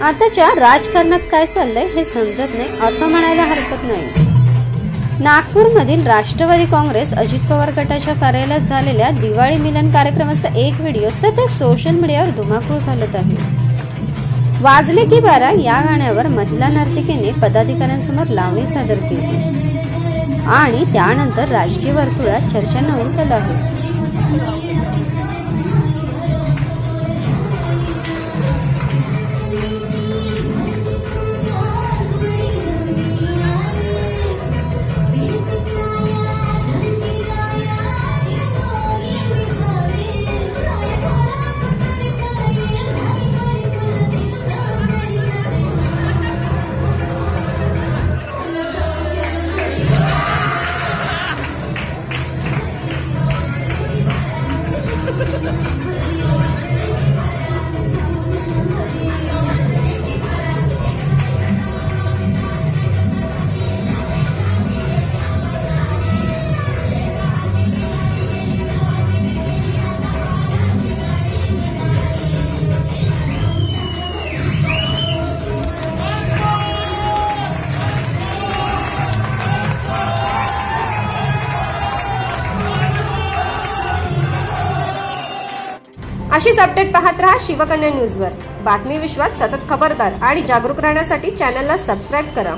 आताच्या राजकारणात काय चाललंय हे समजत नाही असं म्हणायला हरकत नाही। नागपूरमधील राष्ट्रवादी काँग्रेस अजित पवार गटाच्या कार्यालयात झालेल्या दिवाळी मिलन कार्यक्रमाचा एक व्हिडिओ सध्या सोशल मीडियावर धुमाकूळ घालत आहे। वाजले की 12 या गाण्यावर महिला नर्तकीने पदाधिकाऱ्यांसमोर लावणी सादर केली आणि त्यानंतर राजकीय वर्तुळात चर्चांना उर आला आहे। अशीच अपडेट पाहत रहा शिवकन्या न्यूजवर। बातमी विश्वात सतत खबरदार आणि जागरूक राहण्यासाठी चॅनलला सबस्क्राइब करा।